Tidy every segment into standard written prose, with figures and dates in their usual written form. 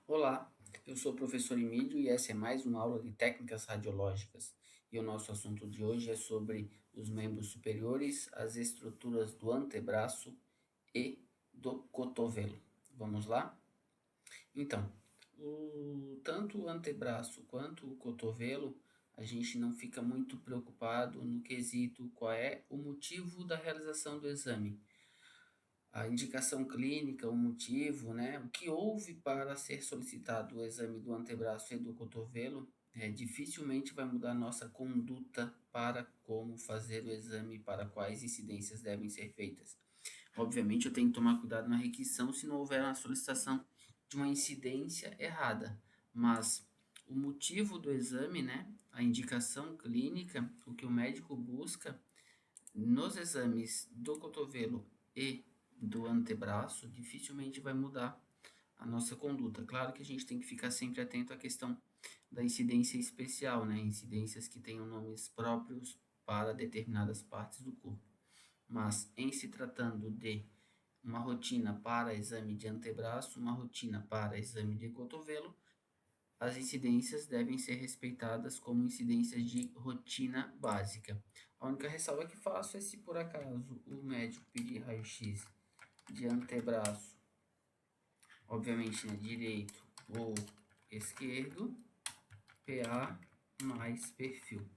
Olá, eu sou o professor Emílio e essa é mais uma aula de técnicas radiológicas. E o nosso assunto de hoje é sobre os membros superiores, as estruturas do antebraço e do cotovelo. Vamos lá? Então, tanto o antebraço quanto o cotovelo, a gente não fica muito preocupado no quesito qual é o motivo da realização do exame, a indicação clínica, o motivo, né? O que houve para ser solicitado o exame do antebraço e do cotovelo, dificilmente vai mudar nossa conduta para como fazer o exame, para quais incidências devem ser feitas. Obviamente, eu tenho que tomar cuidado na requisição se não houver uma solicitação de uma incidência errada, mas o motivo do exame, né? A indicação clínica, o que o médico busca nos exames do cotovelo e do antebraço, dificilmente vai mudar a nossa conduta. Claro que a gente tem que ficar sempre atento à questão da incidência especial, né? Incidências que tenham nomes próprios para determinadas partes do corpo. Mas em se tratando de uma rotina para exame de antebraço, uma rotina para exame de cotovelo, as incidências devem ser respeitadas como incidências de rotina básica. A única ressalva que faço é se por acaso o médico pedir raio-x de antebraço, obviamente, né, direito ou esquerdo, PA mais perfil.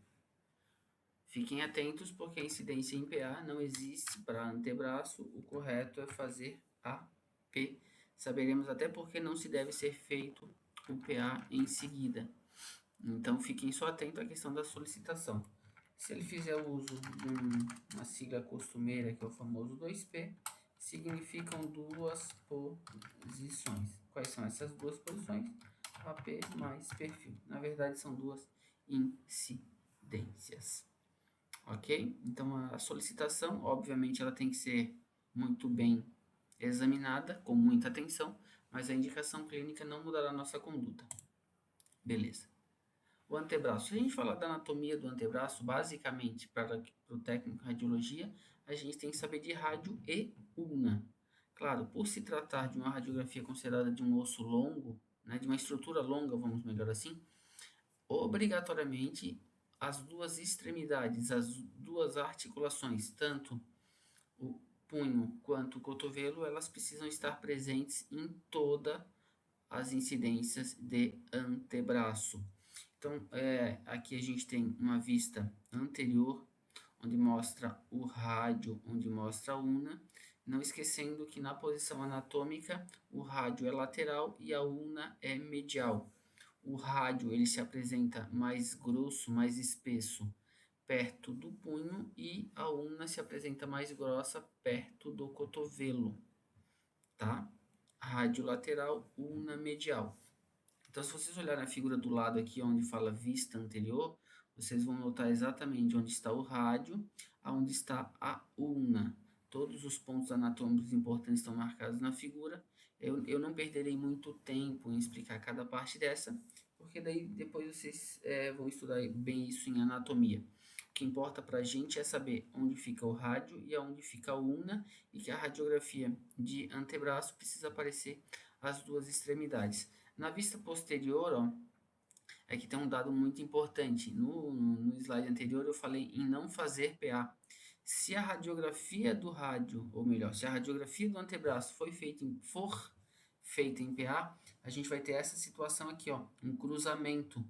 Fiquem atentos porque a incidência em PA não existe para antebraço, o correto é fazer AP. Saberemos até porque não se deve ser feito o PA em seguida. Então fiquem só atentos à questão da solicitação. Se ele fizer o uso de uma sigla costumeira, que é o famoso 2P, significam duas posições. Quais são essas duas posições? AP mais perfil. Na verdade, são duas incidências. Ok? Então, a solicitação, obviamente, ela tem que ser muito bem examinada, com muita atenção, mas a indicação clínica não mudará a nossa conduta. Beleza. O antebraço. Se a gente falar da anatomia do antebraço, basicamente, para o técnico de radiologia, a gente tem que saber de rádio e ulna. Claro, por se tratar de uma radiografia considerada de um osso longo, né, de uma estrutura longa, vamos melhor assim, obrigatoriamente as duas extremidades, as duas articulações, tanto o punho quanto o cotovelo, elas precisam estar presentes em todas as incidências de antebraço. Então, aqui a gente tem uma vista anterior, onde mostra o rádio, onde mostra a ulna, não esquecendo que na posição anatômica o rádio é lateral e a ulna é medial. O rádio ele se apresenta mais grosso, mais espesso, perto do punho e a ulna se apresenta mais grossa perto do cotovelo, tá? Rádio lateral, ulna medial. Então, se vocês olharem a figura do lado aqui, onde fala vista anterior, vocês vão notar exatamente onde está o rádio, aonde está a ulna. Todos os pontos anatômicos importantes estão marcados na figura. Eu não perderei muito tempo em explicar cada parte dessa, porque daí depois vocês vão estudar bem isso em anatomia. O que importa para a gente é saber onde fica o rádio e aonde fica a ulna, e que a radiografia de antebraço precisa aparecer as duas extremidades. Na vista posterior, ó, aqui tem um dado muito importante. No slide anterior eu falei em não fazer PA. Se a radiografia do rádio, ou melhor, se a radiografia do antebraço for feita em PA, a gente vai ter essa situação aqui, ó, um cruzamento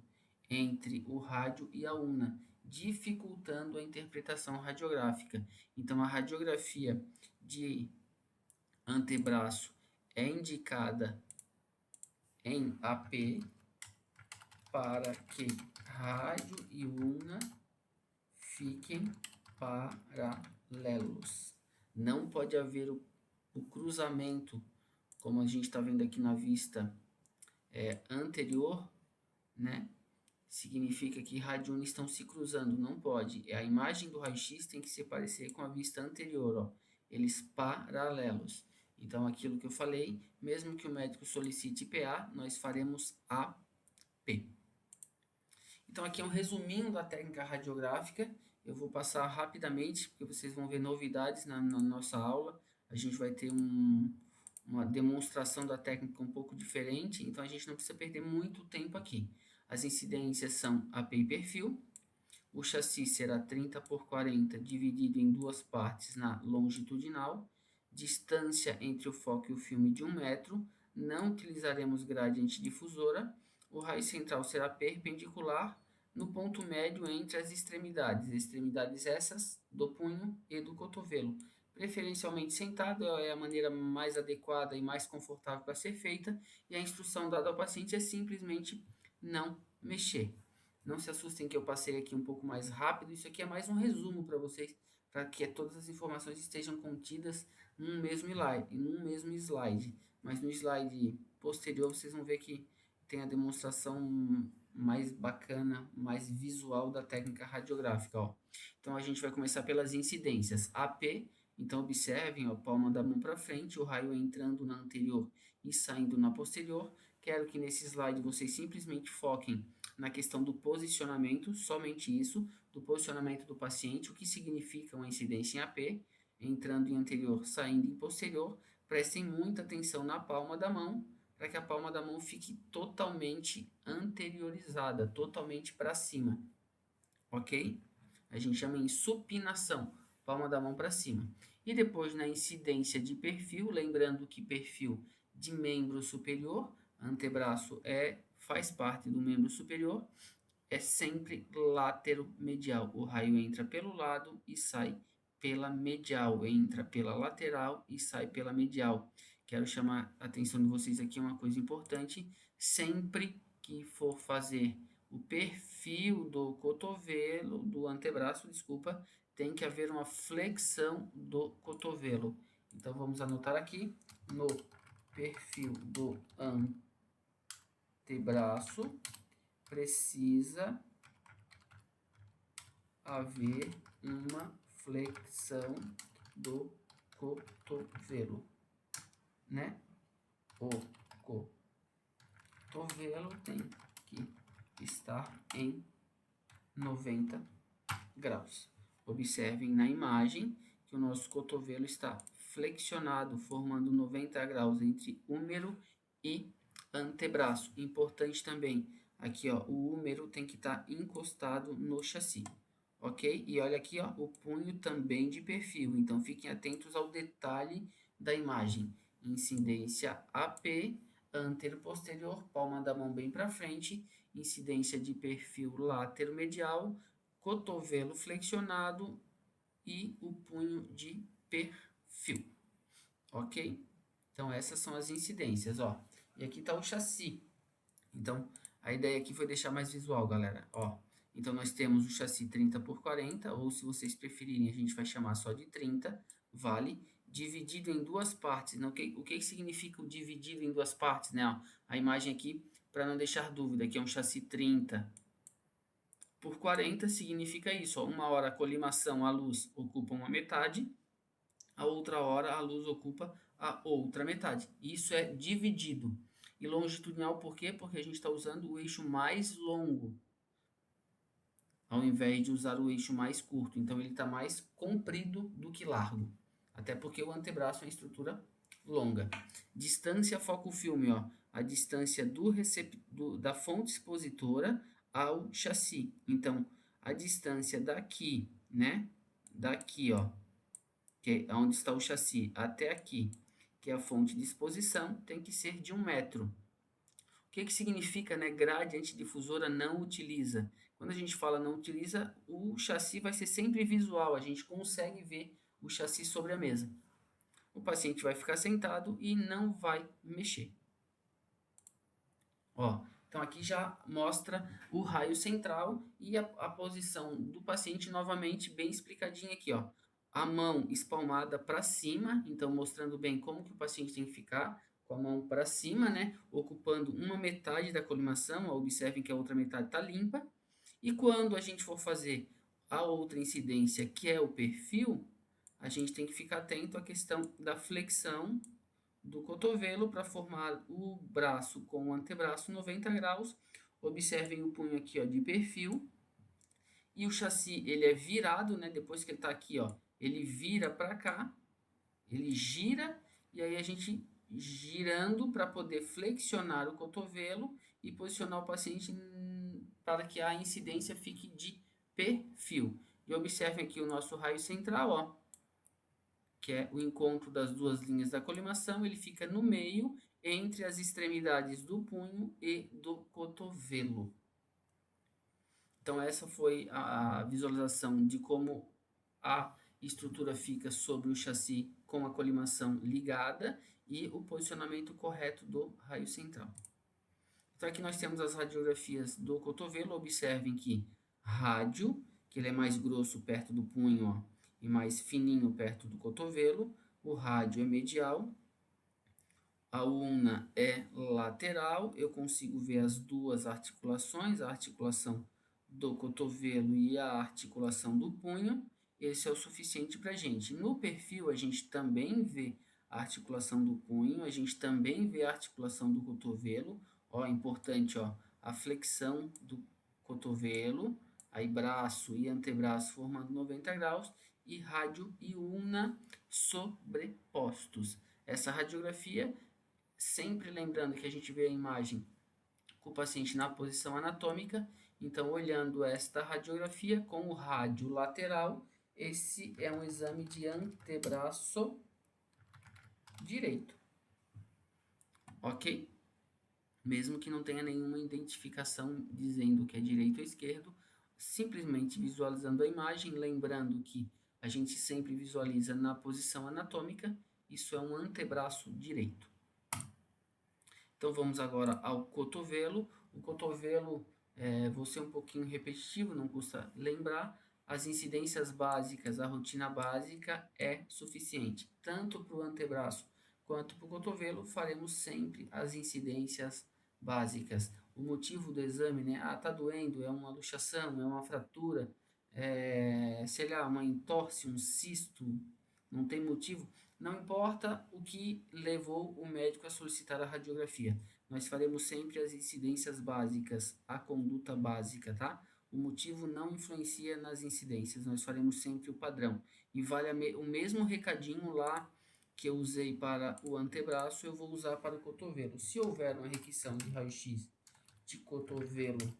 entre o rádio e a ulna, dificultando a interpretação radiográfica. Então, a radiografia de antebraço é indicada em AP para que rádio e ulna fiquem paralelos. Não pode haver o cruzamento, como a gente está vendo aqui na vista anterior, né? Significa que rádio e ulna estão se cruzando, não pode. A imagem do raio-x tem que se parecer com a vista anterior, ó. Eles paralelos. Então, aquilo que eu falei, mesmo que o médico solicite PA, nós faremos AP. Então, aqui é um resuminho da técnica radiográfica. Eu vou passar rapidamente, porque vocês vão ver novidades na nossa aula. A gente vai ter uma demonstração da técnica um pouco diferente, então a gente não precisa perder muito tempo aqui. As incidências são AP e perfil. O chassi será 30 por 40 dividido em duas partes na longitudinal. Distância entre o foco e o filme de 1 metro. Não utilizaremos gradiente difusora. O raio central será perpendicular no ponto médio entre as extremidades. Extremidades essas do punho e do cotovelo. Preferencialmente sentado é a maneira mais adequada e mais confortável para ser feita. E a instrução dada ao paciente é simplesmente não mexer. Não se assustem que eu passei aqui um pouco mais rápido. Isso aqui é mais um resumo para vocês, para que todas as informações estejam contidas num mesmo slide. Mas no slide posterior vocês vão ver que tem a demonstração mais bacana, mais visual da técnica radiográfica, ó. Então a gente vai começar pelas incidências. AP, então observem, ó, palma da mão para frente, o raio entrando na anterior e saindo na posterior. Quero que nesse slide vocês simplesmente foquem na questão do posicionamento, somente isso, do posicionamento do paciente, o que significa uma incidência em AP, entrando em anterior, saindo em posterior. Prestem muita atenção na palma da mão, para que a palma da mão fique totalmente anteriorizada, totalmente para cima, ok? A gente chama em supinação, palma da mão para cima. E depois na incidência de perfil, lembrando que perfil de membro superior, antebraço faz parte do membro superior, é sempre látero-medial. O raio entra pelo lado e sai pela medial, entra pela lateral e sai pela medial. Quero chamar a atenção de vocês aqui uma coisa importante, sempre que for fazer o perfil do cotovelo, do antebraço, desculpa, tem que haver uma flexão do cotovelo. Então vamos anotar aqui no perfil do antebraço precisa haver uma flexão do cotovelo, né? O cotovelo tem que estar em 90 graus. Observem na imagem que o nosso cotovelo está flexionado, formando 90 graus entre húmero e antebraço. Importante também, aqui ó, o húmero tem que estar encostado no chassi, ok? E olha aqui ó, o punho também de perfil, então fiquem atentos ao detalhe da imagem. Incidência AP, antero-posterior, palma da mão bem para frente, incidência de perfil látero-medial, cotovelo flexionado e o punho de perfil, ok? Então essas são as incidências, ó. E aqui está o chassi. Então a ideia aqui foi deixar mais visual, galera, ó. Então nós temos o chassi 30 por 40, ou se vocês preferirem a gente vai chamar só de 30, vale? Dividido em duas partes, né? O que significa o dividido em duas partes, né? Ó, a imagem aqui, para não deixar dúvida, aqui é um chassi 30 por 40 significa isso, ó, uma hora a colimação, a luz ocupa uma metade, a outra hora a luz ocupa a outra metade. Isso é dividido. E longitudinal por quê? Porque a gente está usando o eixo mais longo, ao invés de usar o eixo mais curto. Então ele está mais comprido do que largo. Até porque o antebraço é uma estrutura longa. Distância foco-filme, ó, a distância da fonte expositora ao chassi. Então, a distância daqui, né? Daqui, ó, que é onde está o chassi, até aqui, que é a fonte de exposição, tem que ser de 1 metro. O que significa, né? Gradiente difusora não utiliza. Quando a gente fala não utiliza, o chassi vai ser sempre visual, a gente consegue ver o chassi sobre a mesa. O paciente vai ficar sentado e não vai mexer. Ó, então aqui já mostra o raio central e a posição do paciente novamente bem explicadinha aqui, ó. A mão espalmada para cima, então mostrando bem como que o paciente tem que ficar, com a mão para cima, né, ocupando uma metade da colimação, ó, observem que a outra metade está limpa. E quando a gente for fazer a outra incidência, que é o perfil, a gente tem que ficar atento à questão da flexão do cotovelo para formar o braço com o antebraço 90 graus. Observem o punho aqui, ó, de perfil. E o chassi, ele é virado, né? Depois que ele está aqui, ó, ele vira para cá, ele gira e aí a gente girando para poder flexionar o cotovelo e posicionar o paciente para que a incidência fique de perfil. E observem aqui o nosso raio central, ó, que é o encontro das duas linhas da colimação, ele fica no meio, entre as extremidades do punho e do cotovelo. Então, essa foi a visualização de como a estrutura fica sobre o chassi com a colimação ligada e o posicionamento correto do raio central. Então, aqui nós temos as radiografias do cotovelo. Observem que rádio, que ele é mais grosso perto do punho, ó, e mais fininho perto do cotovelo. O rádio é medial. A ulna é lateral. Eu consigo ver as duas articulações, a articulação do cotovelo e a articulação do punho. Esse é o suficiente para a gente. No perfil, a gente também vê a articulação do punho, a gente também vê a articulação do cotovelo. Ó, importante, ó, a flexão do cotovelo, aí braço e antebraço formando 90 graus, e rádio e ulna sobrepostos. Essa radiografia, sempre lembrando que a gente vê a imagem com o paciente na posição anatômica, então olhando esta radiografia com o rádio lateral, esse é um exame de antebraço direito, ok? Mesmo que não tenha nenhuma identificação dizendo que é direito ou esquerdo, simplesmente visualizando a imagem, lembrando que a gente sempre visualiza na posição anatômica, isso é um antebraço direito. Então, vamos agora ao cotovelo. O cotovelo, vou ser um pouquinho repetitivo, não custa lembrar. As incidências básicas, a rotina básica é suficiente. Tanto para o antebraço quanto para o cotovelo, faremos sempre as incidências básicas. O motivo do exame, né? Ah, tá doendo, é uma luxação, é uma fratura, sei lá, uma entorse, um cisto, não tem motivo. Não importa o que levou o médico a solicitar a radiografia, nós faremos sempre as incidências básicas, a conduta básica, tá? O motivo não influencia nas incidências, nós faremos sempre o padrão. E vale o mesmo recadinho lá que eu usei para o antebraço, eu vou usar para o cotovelo. Se houver uma requisição de raio-x de cotovelo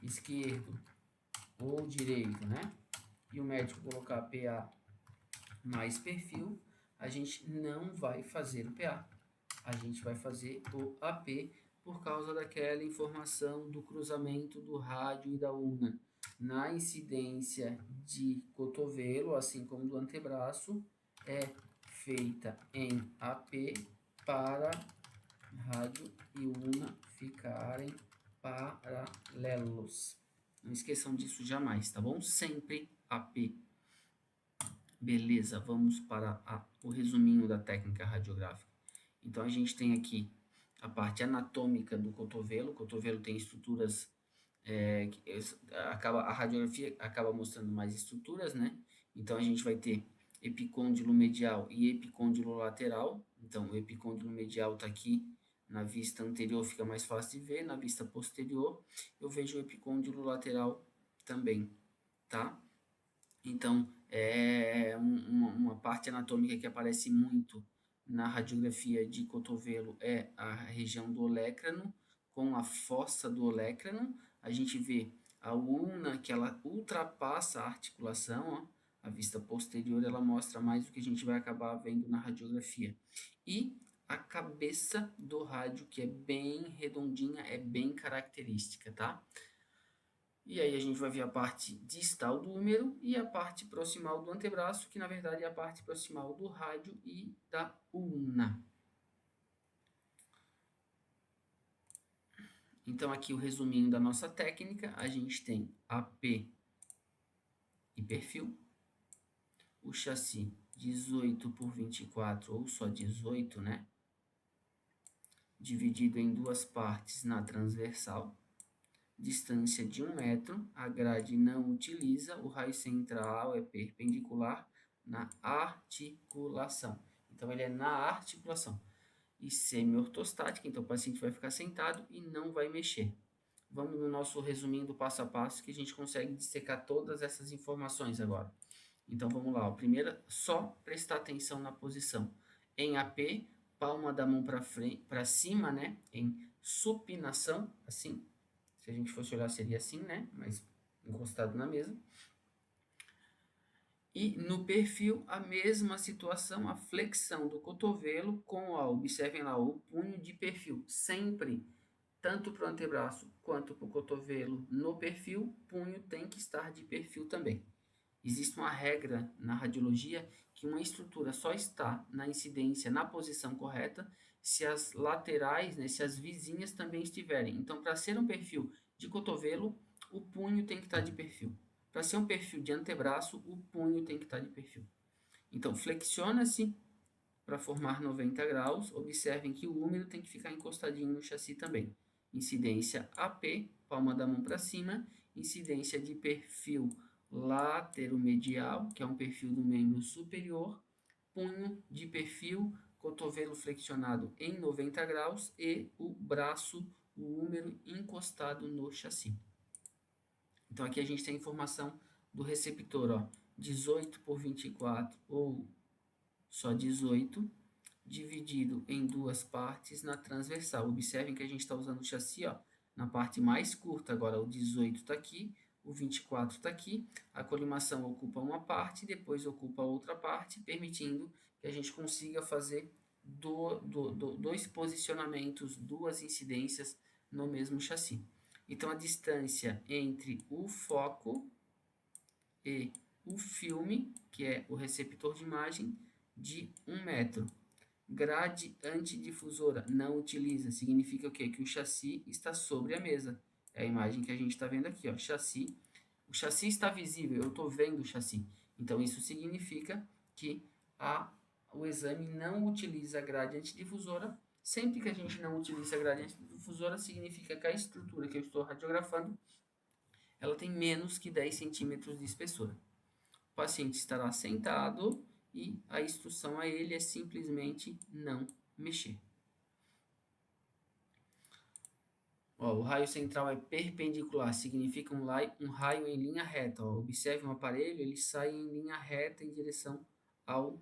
esquerdo ou direito, né? E o médico colocar PA mais perfil, a gente não vai fazer o PA. A gente vai fazer o AP por causa daquela informação do cruzamento do rádio e da ulna. Na incidência de cotovelo, assim como do antebraço, é feita em AP para rádio e ulna ficarem paralelos. Não esqueçam disso jamais, tá bom? Sempre AP. Beleza, vamos para o resuminho da técnica radiográfica. Então, a gente tem aqui a parte anatômica do cotovelo. O cotovelo tem estruturas, a radiografia acaba mostrando mais estruturas, né? Então, a gente vai ter epicôndilo medial e epicôndilo lateral. Então, o epicôndilo medial está aqui na vista anterior, fica mais fácil de ver. Na vista posterior, eu vejo o epicôndilo lateral também, tá? Então, uma parte anatômica que aparece muito na radiografia de cotovelo é a região do olecrano, com a fossa do olecrano. A gente vê a ulna, que ela ultrapassa a articulação, ó. A vista posterior, ela mostra mais do que a gente vai acabar vendo na radiografia. E a cabeça do rádio, que é bem redondinha, é bem característica, tá? E aí a gente vai ver a parte distal do húmero e a parte proximal do antebraço, que na verdade é a parte proximal do rádio e da ulna. Então aqui o resuminho da nossa técnica, a gente tem AP e perfil, o chassi 18 por 24 ou só 18, né? Dividido em duas partes na transversal. Distância de 1 metro, a grade não utiliza, o raio central é perpendicular na articulação. Então, ele é na articulação. E semi-ortostática, então o paciente vai ficar sentado e não vai mexer. Vamos no nosso resuminho do passo a passo, que a gente consegue dissecar todas essas informações agora. Então, vamos lá. Primeiro, só prestar atenção na posição. Em AP, palma da mão para frente, para cima, né? Em supinação, assim. Se a gente fosse olhar seria assim, né? Mas encostado na mesa. E no perfil, a mesma situação, a flexão do cotovelo com, ó, observem lá, o punho de perfil. Sempre, tanto para o antebraço quanto para o cotovelo no perfil, punho tem que estar de perfil também. Existe uma regra na radiologia que uma estrutura só está na incidência, na posição correta, se as laterais, né, se as vizinhas também estiverem. Então, para ser um perfil de cotovelo, o punho tem que estar de perfil. Para ser um perfil de antebraço, o punho tem que estar de perfil. Então, flexiona-se para formar 90 graus. Observem que o húmero tem que ficar encostadinho no chassi também. Incidência AP, palma da mão para cima. Incidência de perfil lateromedial, que é um perfil do membro superior. Punho de perfil, cotovelo flexionado em 90 graus e o braço, o húmero encostado no chassi. Então aqui a gente tem a informação do receptor, ó, 18 por 24 ou só 18, dividido em duas partes na transversal. Observem que a gente está usando o chassi, ó, na parte mais curta. Agora o 18 está aqui, o 24 está aqui. A colimação ocupa uma parte, depois ocupa outra parte, permitindo que a gente consiga fazer dois posicionamentos, duas incidências no mesmo chassi. Então, a distância entre o foco e o filme, que é o receptor de imagem, de 1 metro. Grade antidifusora, não utiliza. Significa o quê? Que o chassi está sobre a mesa. É a imagem que a gente está vendo aqui, ó. Chassi. O chassi está visível, eu estou vendo o chassi. Então, isso significa que o exame não utiliza a grade antidifusora. Sempre que a gente não utiliza a grade antidifusora, significa que a estrutura que eu estou radiografando, ela tem menos que 10 centímetros de espessura. O paciente estará sentado e a instrução a ele é simplesmente não mexer. Ó, o raio central é perpendicular, significa um raio em linha reta. Ó, observe um aparelho, ele sai em linha reta em direção ao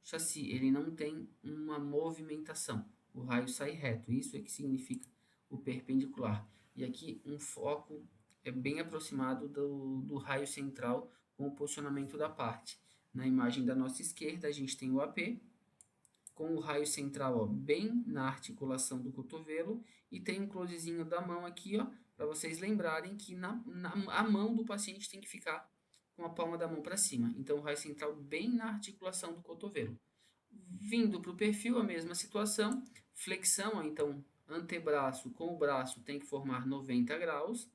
chassi. Ele não tem uma movimentação. O raio sai reto. Isso é que significa o perpendicular. E aqui um foco é bem aproximado do raio central com o posicionamento da parte. Na imagem da nossa esquerda, a gente tem o AP, com o raio central, ó, bem na articulação do cotovelo, e tem um closezinho da mão aqui, ó, para vocês lembrarem que a mão do paciente tem que ficar com a palma da mão para cima. Então, o raio central bem na articulação do cotovelo. Vindo para o perfil, a mesma situação, flexão, ó, então, antebraço com o braço tem que formar 90 graus.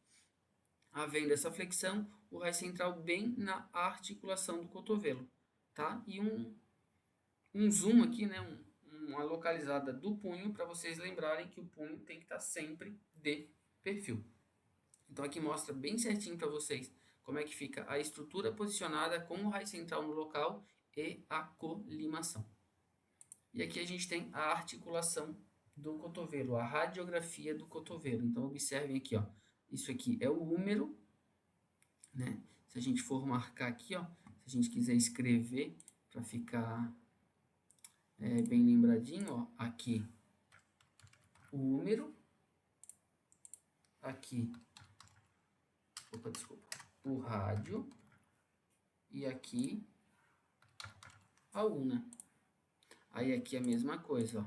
Havendo essa flexão, o raio central bem na articulação do cotovelo, tá? E um zoom aqui, né? Uma localizada do punho para vocês lembrarem que o punho tem que estar sempre de perfil. Então aqui mostra bem certinho para vocês como é que fica a estrutura posicionada com o raio central no local e a colimação. E aqui a gente tem a articulação do cotovelo, a radiografia do cotovelo. Então observem aqui, ó. Isso aqui é o húmero, né? Se a gente for marcar aqui, ó, se a gente quiser escrever para ficar bem lembradinho, ó, aqui o húmero, aqui, desculpa, o rádio e aqui a una. Aí aqui a mesma coisa,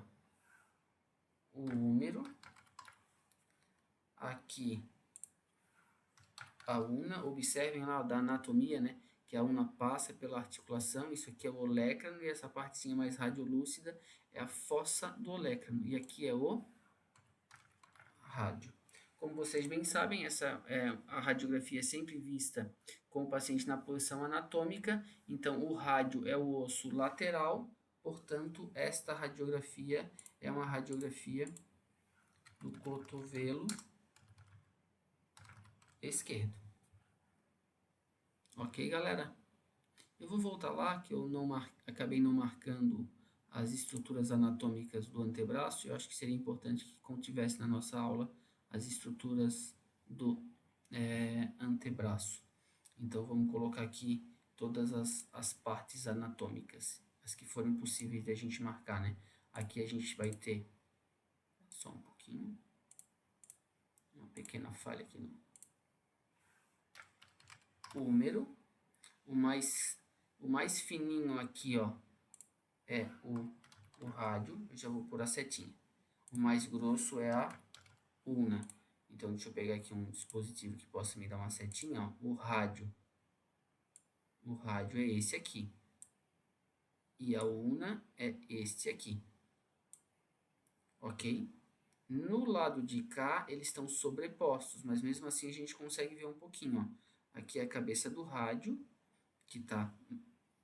ó, o húmero, aqui a una. Observem lá da anatomia, né? Que a una passa pela articulação. Isso aqui é o olecrano e essa partezinha mais radiolúcida é a fossa do olecrano. E aqui é o rádio. Como vocês bem sabem, a radiografia é sempre vista com o paciente na posição anatômica. Então, o rádio é o osso lateral. Portanto, esta radiografia é uma radiografia do cotovelo esquerdo. Ok, galera? Eu vou voltar lá, que eu acabei não marcando as estruturas anatômicas do antebraço. Eu acho que seria importante que contivesse na nossa aula as estruturas do antebraço. Então, vamos colocar aqui todas as partes anatômicas, as que forem possíveis de a gente marcar, né? Aqui a gente vai ter, só um pouquinho, uma pequena falha aqui no húmero. O mais fininho aqui, ó, é o rádio. Eu já vou pôr a setinha. O mais grosso é a ulna. Então, deixa eu pegar aqui um dispositivo que possa me dar uma setinha, ó. O rádio é esse aqui. E a ulna é este aqui. Ok? No lado de cá, eles estão sobrepostos, mas mesmo assim a gente consegue ver um pouquinho, ó. Aqui é a cabeça do rádio, que está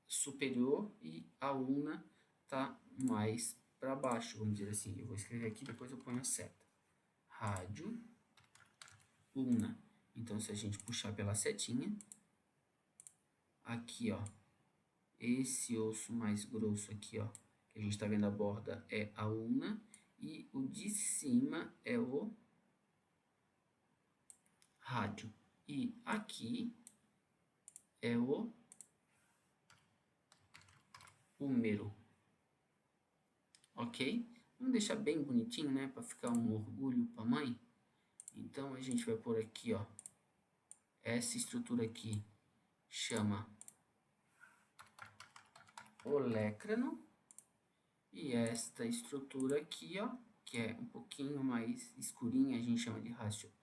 superior, e a ulna está mais para baixo, vamos dizer assim. Eu vou escrever aqui, depois eu ponho a seta. Rádio, ulna. Então, se a gente puxar pela setinha, aqui, ó, esse osso mais grosso aqui, ó, que a gente está vendo a borda, é a ulna, e o de cima é o rádio. E aqui é o húmero. Ok? Vamos deixar bem bonitinho, né? Para ficar um orgulho para a mãe. Então, a gente vai por aqui, ó. Essa estrutura aqui chama olecrano. E esta estrutura aqui, ó, que é um pouquinho mais escurinha, a gente chama de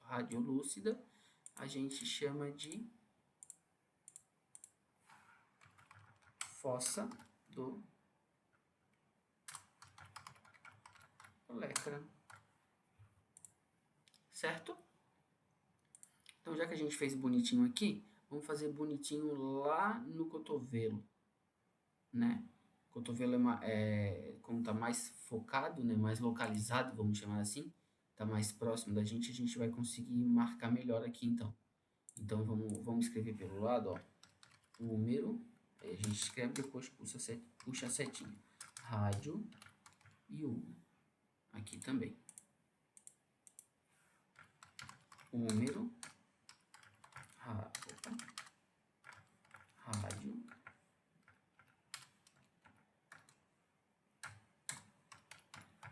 radiolúcida. A gente chama de fossa do olecrano. Certo? Então, já que a gente fez bonitinho aqui, vamos fazer bonitinho lá no cotovelo, né? O cotovelo como tá mais focado, né? Mais localizado, vamos chamar assim, tá mais próximo da gente, a gente vai conseguir marcar melhor aqui, então. Então, vamos escrever pelo lado, ó, o número, aí a gente escreve, depois puxa a setinha. Rádio e ulna. Aqui também. Número, rádio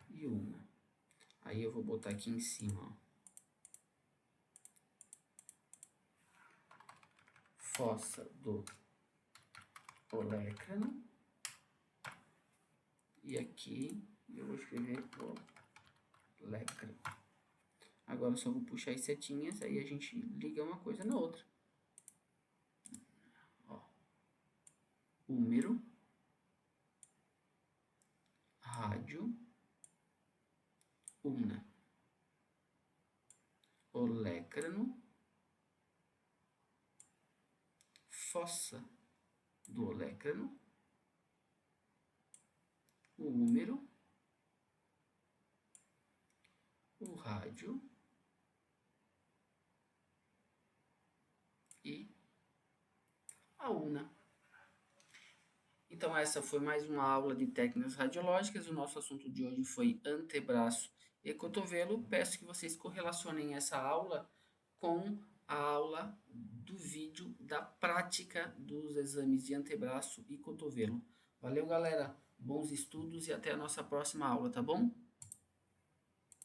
e ulna. Aí eu vou botar aqui em cima, ó, fossa do olecrano. E aqui eu vou escrever olecrano. Agora eu só vou puxar as setinhas, aí a gente liga uma coisa na outra. Ó, húmero, rádio, ulna, olecrano, fossa do olecrano, o húmero, o rádio e a ulna. Então, essa foi mais uma aula de técnicas radiológicas. O nosso assunto de hoje foi antebraço e cotovelo. Peço que vocês correlacionem essa aula com a aula do vídeo da prática dos exames de antebraço e cotovelo. Valeu, galera. Bons estudos e até a nossa próxima aula, tá bom?